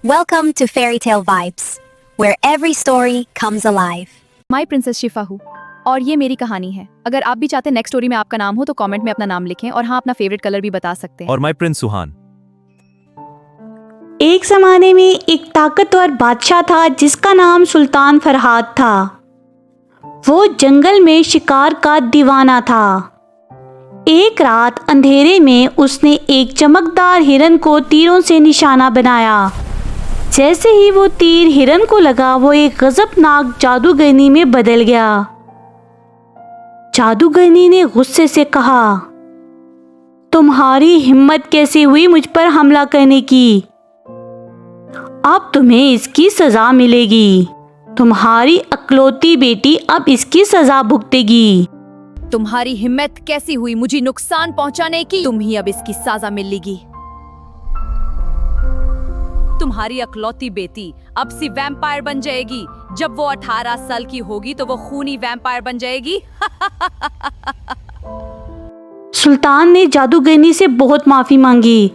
Welcome to Fairy Tale Vibes, where every story comes alive. My princess शिफा हूँ और ये मेरी कहानी है। अगर आप भी चाहते हैं नेक्स्ट स्टोरी में आपका नाम हो तो कमेंट में अपना नाम लिखें और हाँ अपना फेवरेट कलर भी बता सकते हैं। और माई प्रिंस सुहान। एक ज़माने में एक ताकतवर बादशाह था जिसका नाम सुल्तान फरहाद था। वो जंगल में शिकार का दीवाना था। एक रात अंधेरे में उसने एक चमकदार हिरन को तीरों से निशाना बनाया। जैसे ही वो तीर हिरन को लगा वो एक गजबनाक जादूगरनी में बदल गया। जादूगरनी ने गुस्से से कहा, तुम्हारी हिम्मत कैसे हुई मुझ पर हमला करने की? अब तुम्हें इसकी सजा मिलेगी। तुम्हारी अकलौती बेटी अब इसकी सजा भुगतेगी। तुम्हारी हिम्मत कैसी हुई मुझे नुकसान पहुंचाने की? तुम ही अब इसकी सजा मिलेगी। तुम्हारी अकलौती बेटी अब सी वैम्पायर बन जाएगी। जब वो 18 साल की होगी तो वो खूनी वैम्पायर बन जाएगी। सुल्तान ने जादूगरनी से बहुत माफी मांगी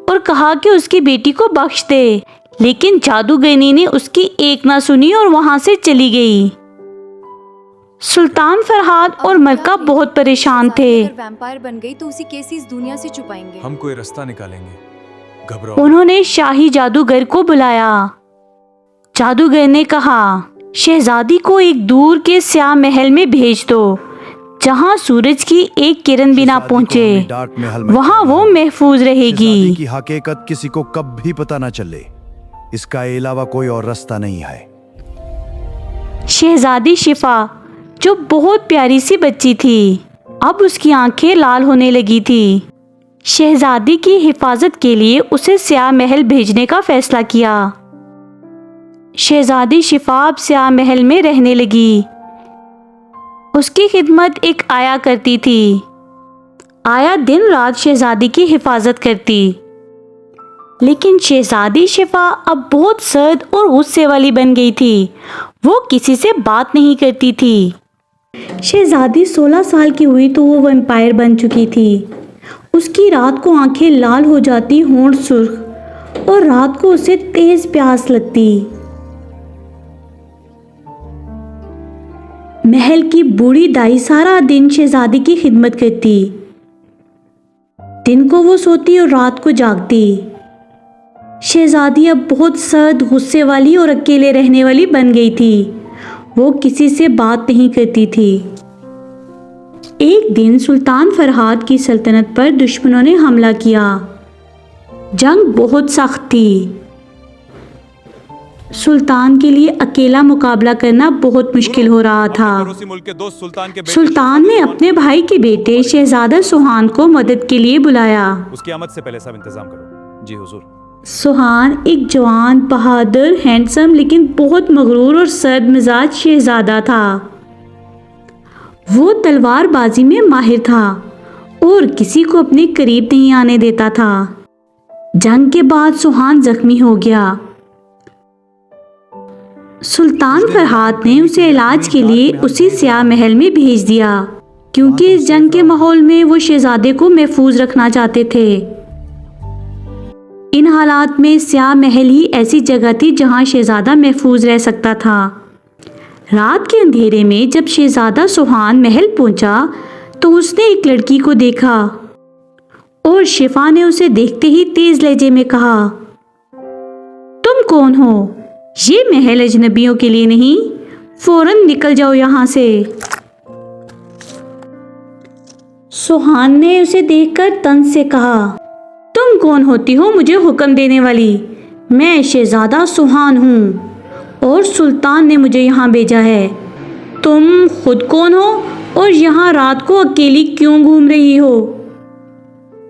और कहा कि उसकी बेटी को बख्श दे, लेकिन जादूगरनी ने उसकी एक ना सुनी और वहां से चली गई। सुल्तान फरहाद और मलका बहुत परेशान थे। वैम्पायर बन गई तो उसी कैसे इस दुनिया से छुपाएंगे? हम कोई रास्ता निकालेंगे, घबराओ। उन्होंने शाही जादूगर को बुलाया। जादूगर ने कहा, शहजादी को एक दूर के स्याह महल में भेज दो जहां सूरज की एक किरण भी ना पहुंचे। वहां वो महफूज रहेगी। की हकीकत किसी को कभी पता न चले, इसका अलावा कोई और रास्ता नहीं है। शहजादी शिफा जो बहुत प्यारी सी बच्ची थी, अब उसकी आंखें लाल होने लगी थी। शहजादी की हिफाजत के लिए उसे स्याह महल भेजने का फैसला किया। शहजादी शिफा अब स्याह महल में रहने लगी। उसकी खिदमत एक आया करती थी। आया दिन रात शहजादी की हिफाजत करती, लेकिन शहजादी शिफा अब बहुत सर्द और गुस्से वाली बन गई थी। वो किसी से बात नहीं करती थी। शहजादी 16 साल की हुई तो वो वैम्पायर बन चुकी थी। उसकी रात को आंखें लाल हो जाती, होंठ सुर्ख, और रात को उसे तेज प्यास लगती। महल की बूढ़ी दाई सारा दिन शहजादी की खिदमत करती। दिन को वो सोती और रात को जागती। शहजादी अब बहुत सर्द, गुस्से वाली और अकेले रहने वाली बन गई थी। वो किसी से बात नहीं करती थी। एक दिन सुल्तान फरहाद की सल्तनत पर दुश्मनों ने हमला किया। जंग बहुत सख्त थी। सुल्तान के लिए अकेला मुकाबला करना बहुत मुश्किल हो रहा था। सुल्तान ने अपने भाई के बेटे शहजादा सुहान को मदद के लिए बुलाया। उसकी आमद से पहले सब इंतजाम करो। जी हुजूर। सुहान एक जवान, बहादुर, हैंडसम लेकिन बहुत मगरूर और सर्द मिजाज शहजादा था। वो तलवारबाजी में माहिर था और किसी को अपने करीब नहीं आने देता था। जंग के बाद सुहान जख्मी हो गया। सुल्तान फरहाद ने उसे इलाज के लिए उसी स्याह महल में भेज दिया, क्योंकि इस जंग के माहौल में वो शहजादे को महफूज रखना चाहते थे। इन हालात में स्याह महल ही ऐसी जगह थी जहां शहजादा महफूज रह सकता था। रात के अंधेरे में जब शहजादा सुहान महल पहुंचा तो उसने एक लड़की को देखा और शिफा ने उसे देखते ही तेज लहजे में कहा, तुम कौन हो? ये महल अजनबियों के लिए नहीं, फौरन निकल जाओ यहाँ से। सुहान ने उसे देखकर तंज से कहा, तुम कौन होती हो मुझे हुक्म देने वाली? मैं शहजादा सुहान हूँ और सुल्तान ने मुझे यहाँ भेजा है। तुम खुद कौन हो और यहाँ रात को अकेली क्यों घूम रही हो?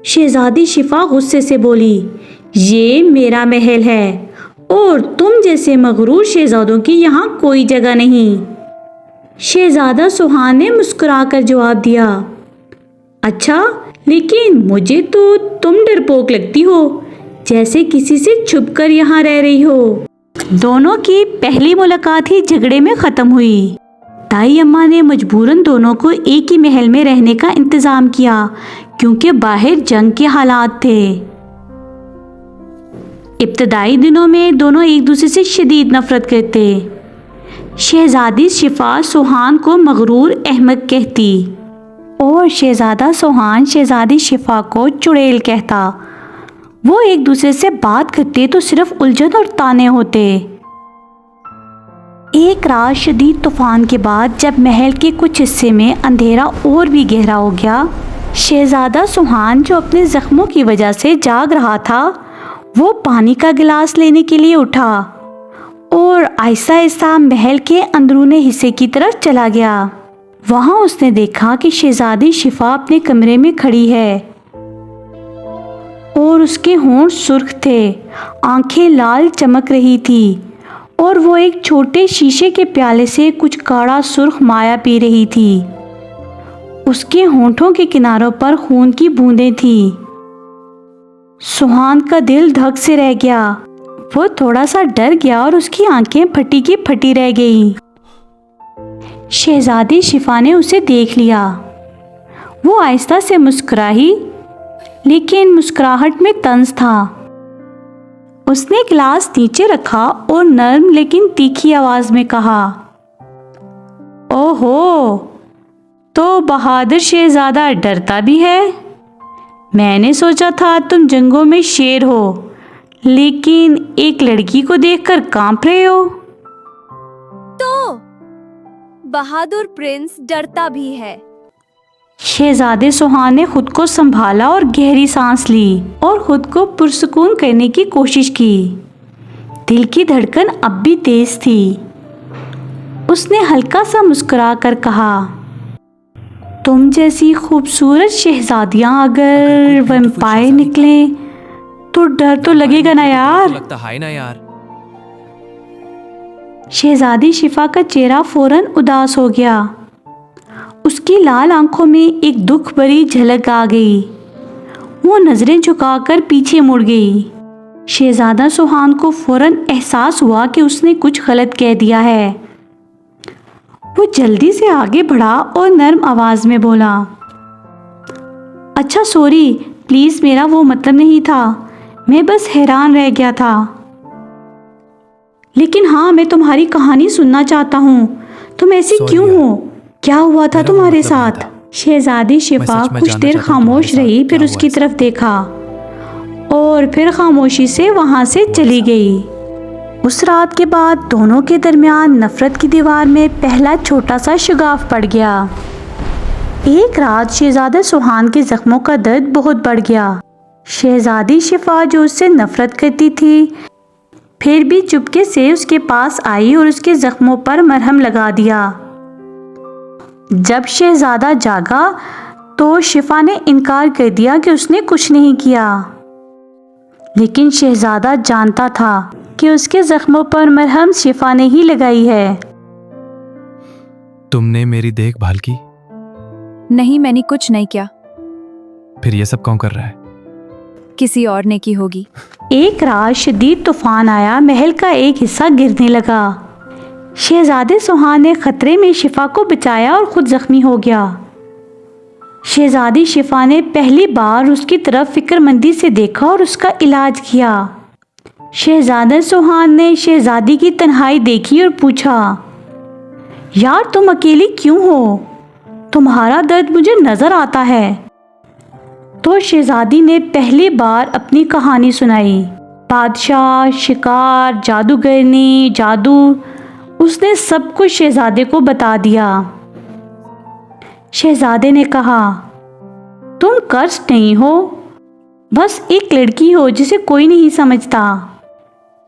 शहजादी शिफा गुस्से से बोली, ये मेरा महल है और तुम जैसे मगरूर शहजादों की यहाँ कोई जगह नहीं। शहजादा सुहान ने मुस्कुराकर जवाब दिया, अच्छा, लेकिन मुझे तो तुम डरपोक लगती हो, जैसे किसी से छुपकर यहाँ रह रही हो। दोनों की पहली मुलाकात ही झगड़े में खत्म हुई। दाई अम्मा ने मजबूरन दोनों को एक ही महल में रहने का इंतजाम किया, क्योंकि बाहर जंग के हालात थे। ابتدائی دنوں میں دونوں ایک دوسرے سے شدید نفرت کرتے۔ شہزادی شفا سوہان کو مغرور احمق کہتی اور شہزادہ سوہان شہزادی شفا کو چڑیل کہتا۔ وہ ایک دوسرے سے بات کرتے تو صرف الجھن اور تانے ہوتے۔ ایک رات شدید طوفان کے بعد جب محل کے کچھ حصے میں اندھیرا اور بھی گہرا ہو گیا، شہزادہ سوہان جو اپنے زخموں کی وجہ سے جاگ رہا تھا، وہ پانی کا گلاس لینے کے لیے اٹھا اور آہستہ آہستہ محل کے اندرون حصے کی طرف چلا گیا۔ وہاں اس نے دیکھا کہ شہزادی شفا اپنے کمرے میں کھڑی ہے اور اس کے ہونٹ سرخ تھے، آنکھیں لال چمک رہی تھی اور وہ ایک چھوٹے شیشے کے پیالے سے کچھ گاڑھا سرخ مائع پی رہی تھی۔ اس کے ہونٹوں کے کناروں پر خون کی بوندیں تھیں۔ سوہان کا دل دھک سے رہ گیا۔ وہ تھوڑا سا ڈر گیا اور اس کی آنکھیں پھٹی کی پھٹی رہ گئیں۔ شہزادی شفا نے اسے دیکھ لیا۔ وہ آہستہ سے مسکرائی، لیکن مسکراہٹ میں طنز تھا۔ اس نے گلاس نیچے رکھا اور نرم لیکن تیکھی آواز میں کہا، اوہو، تو بہادر شہزادہ ڈرتا بھی ہے؟ میں نے سوچا تھا تم جنگوں میں شیر ہو، لیکن ایک لڑکی کو دیکھ کر کانپ رہے ہو۔ تو بہادر پرنس ڈرتا بھی ہے۔ شہزادے سوہان نے خود کو سنبھالا اور گہری سانس لی اور خود کو پرسکون کرنے کی کوشش کی۔ دل کی دھڑکن اب بھی تیز تھی۔ اس نے ہلکا سا مسکرا کر کہا، تم جیسی خوبصورت شہزادیاں اگر ویمپائر نکلیں تو ڈر تو لگے گا نا یار۔ لگتا ہے نا یار۔ شہزادی شفا کا چہرہ فوراً اداس ہو گیا۔ اس کی لال آنکھوں میں ایک دکھ بھری جھلک آ گئی۔ وہ نظریں جھکا کر پیچھے مڑ گئی۔ شہزادہ سوہان کو فوراً احساس ہوا کہ اس نے کچھ غلط کہہ دیا ہے۔ وہ جلدی سے آگے بڑھا اور نرم آواز میں بولا، اچھا سوری، پلیز میرا وہ مطلب نہیں تھا، میں بس حیران رہ گیا تھا۔ لیکن ہاں، میں تمہاری کہانی سننا چاہتا ہوں۔ تم ایسی کیوں ہو؟ کیا ہوا تھا تمہارے ساتھ؟ شہزادی شفا کچھ دیر خاموش رہی، پھر اس کی طرف دیکھا اور پھر خاموشی سے وہاں سے چلی گئی۔ اس رات کے بعد دونوں کے درمیان نفرت کی دیوار میں پہلا چھوٹا سا شگاف پڑ گیا۔ ایک رات شہزادہ سوہان کے زخموں کا درد بہت بڑھ گیا۔ شہزادی شفا جو اس سے نفرت کرتی تھی، پھر بھی چپکے سے اس کے پاس آئی اور اس کے زخموں پر مرہم لگا دیا۔ جب شہزادہ جاگا تو شفا نے انکار کر دیا کہ اس نے کچھ نہیں کیا، لیکن شہزادہ جانتا تھا کہ اس کے زخموں پر مرہم شفا نے ہی لگائی ہے۔ تم نے میری دیکھ بھال کی؟ نہیں، میں نے کچھ نہیں کیا۔ پھر یہ سب کون کر رہا ہے؟ کسی اور نے کی ہوگی۔ ایک رات شدید طوفان آیا، محل کا ایک حصہ گرنے لگا۔ شہزادے سوہان نے خطرے میں شفا کو بچایا اور خود زخمی ہو گیا۔ شہزادی شفا نے پہلی بار اس کی طرف فکر مندی سے دیکھا اور اس کا علاج کیا۔ شہزادہ سوہان نے شہزادی کی تنہائی دیکھی اور پوچھا، یار تم اکیلی کیوں ہو؟ تمہارا درد مجھے نظر آتا ہے۔ تو شہزادی نے پہلی بار اپنی کہانی سنائی، بادشاہ، شکار، جادوگرنی، جادو۔ اس نے سب کچھ شہزادے کو بتا دیا۔ شہزادے نے کہا، تم کرسٹ نہیں ہو، بس ایک لڑکی ہو جسے کوئی نہیں سمجھتا۔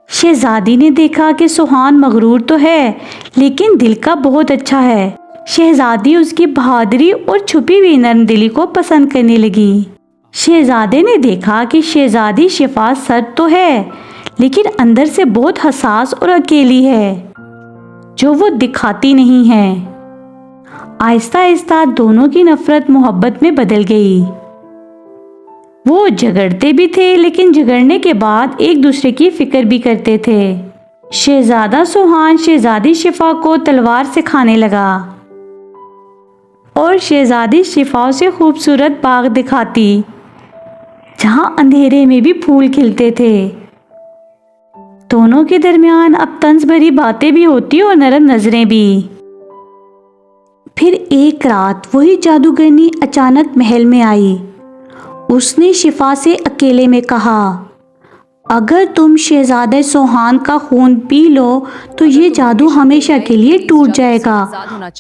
شہزادی نے دیکھا کہ سوہان مغرور تو ہے لیکن دل کا بہت اچھا ہے۔ شہزادی اس کی بہادری اور چھپی ہوئی نرم دلی کو پسند کرنے لگی۔ شہزادے نے دیکھا کہ شہزادی شفا سرد تو ہے لیکن اندر سے بہت حساس اور اکیلی ہے، جو وہ دکھاتی نہیں ہے۔ آہستہ آہستہ دونوں کی نفرت محبت میں بدل گئی۔ وہ جھگڑتے بھی تھے لیکن جھگڑنے کے بعد ایک دوسرے کی فکر بھی کرتے تھے۔ شہزادہ سوہان شہزادی شفا کو تلوار سے کھانے لگا اور شہزادی شفا سے خوبصورت باغ دکھاتی جہاں اندھیرے میں بھی پھول کھلتے تھے۔ दोनों के दरमियान अब तंज भरी बातें भी होती और नरम नजरें भी। फिर एक रात वही जादूगरनी अचानक महल में आई। उसने शिफा से अकेले में कहा, अगर तुम शहजादे सोहान का खून पी लो तो ये जादू हमेशा के लिए टूट जाएगा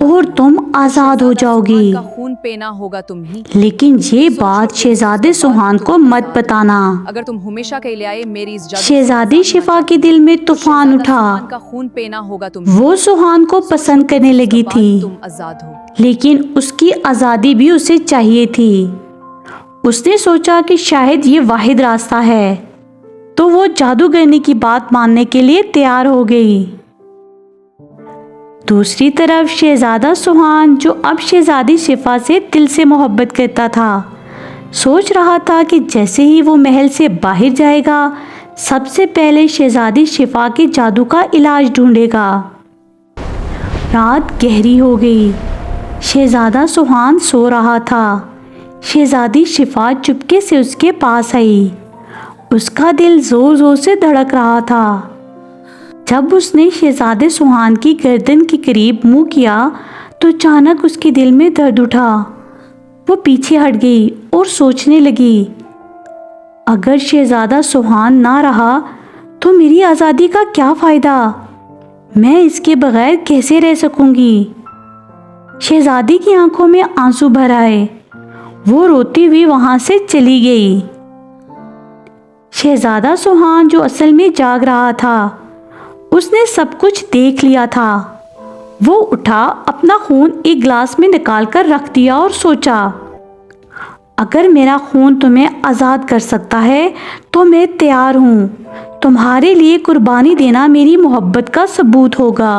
और तुम आजाद हो जाओगी। का खून पीना होगा तुम ही। लेकिन ये बात शहजादे सोहान को मत बताना। अगर तुम हमेशा के लिए आए मेरी इस जादू शहजादी शिफा के दिल में तूफान उठा। का खून पीना होगा तुम। वो सोहान को पसंद करने लगी थी, तुम आजाद हो। लेकिन उसकी आजादी भी उसे चाहिए थी। उसने सोचा कि शायद ये वाहिद रास्ता है, तो वो जादूगरनी की बात मानने के लिए तैयार हो गई। दूसरी तरफ शहजादा सुहान, जो अब शहजादी शिफा से दिल से मोहब्बत करता था, सोच रहा था कि जैसे ही वो महल से बाहर जाएगा सबसे पहले शहजादी शिफा के जादू का इलाज ढूंढेगा। रात गहरी हो गई। शहजादा सुहान सो रहा था। शहजादी शिफा चुपके से उसके पास आई। उसका दिल जोर जोर से धड़क रहा था। जब उसने शहजादे सुहान की गर्दन के करीब मुंह किया तो अचानक उसके दिल में दर्द उठा। वो पीछे हट गई और सोचने लगी, अगर शहजादा सुहान ना रहा तो मेरी आज़ादी का क्या फ़ायदा? मैं इसके बगैर कैसे रह सकूंगी? शहजादी की आंखों में आंसू भर आए। वो रोती हुई वहां से चली गई। शहजादा सुहान, जो असल में जाग रहा था, उसने सब कुछ देख लिया था। वो उठा, अपना खून एक गिलास में निकाल कर रख दिया और सोचा, अगर मेरा खून तुम्हें आज़ाद कर सकता है तो मैं तैयार हूँ। तुम्हारे लिए कुर्बानी देना मेरी मोहब्बत का सबूत होगा।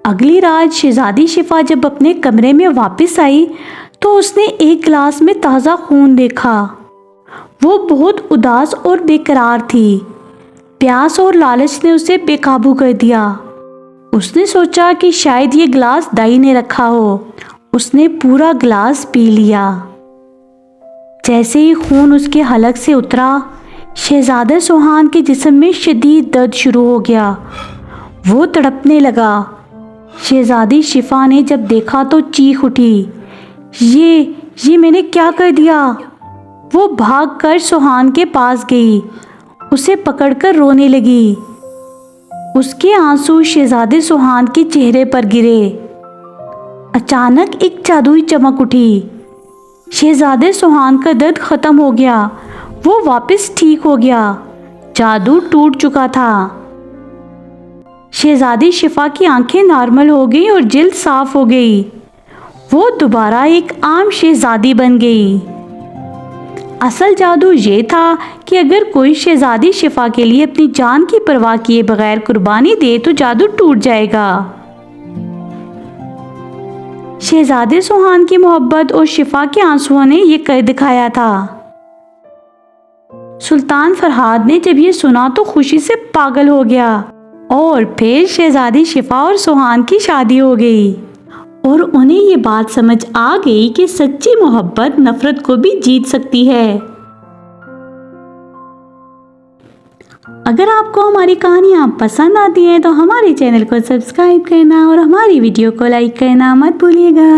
अगली रात शहजादी शिफा जब अपने कमरे में वापस आई तो उसने एक गिलास में ताज़ा खून देखा। वो बहुत उदास और बेकरार थी। प्यास और लालच ने उसे बेकाबू कर दिया। उसने सोचा कि शायद ये गिलास दाई ने रखा हो। उसने पूरा गिलास पी लिया। जैसे ही खून उसके हलक से उतरा, शहजादा सुहान के जिस्म में शदीद दर्द शुरू हो गया। वो तड़पने लगा। शहजादी शिफा ने जब देखा तो चीख उठी, ये मैंने क्या कर दिया? वो भागकर सुहान के पास गई, उसे पकड़कर रोने लगी। उसके आंसू शहजादे सुहान के चेहरे पर गिरे। अचानक एक जादुई चमक उठी। शहजादे सुहान का दर्द खत्म हो गया। वो वापस ठीक हो गया। जादू टूट चुका था। शहजादी शिफा की आंखें नॉर्मल हो गई और जिल्द साफ हो गई। वो दोबारा एक आम शहजादी बन गई। असल जादू ये था कि अगर कोई शहजादी शिफा के लिए अपनी जान की परवाह किए बगैर कुर्बानी दे तो जादू टूट जाएगा। शहजादे सुहान की मोहब्बत और शिफा के आंसुओं ने ये कर दिखाया था। सुल्तान फरहाद ने जब ये सुना तो खुशी से पागल हो गया और फिर शहजादी शिफा और सुहान की शादी हो गई और उन्हें ये बात समझ आ गई कि सच्ची मोहब्बत नफरत को भी जीत सकती है। अगर आपको हमारी कहानियाँ पसंद आती हैं तो हमारे चैनल को सब्सक्राइब करना और हमारी वीडियो को लाइक करना मत भूलिएगा।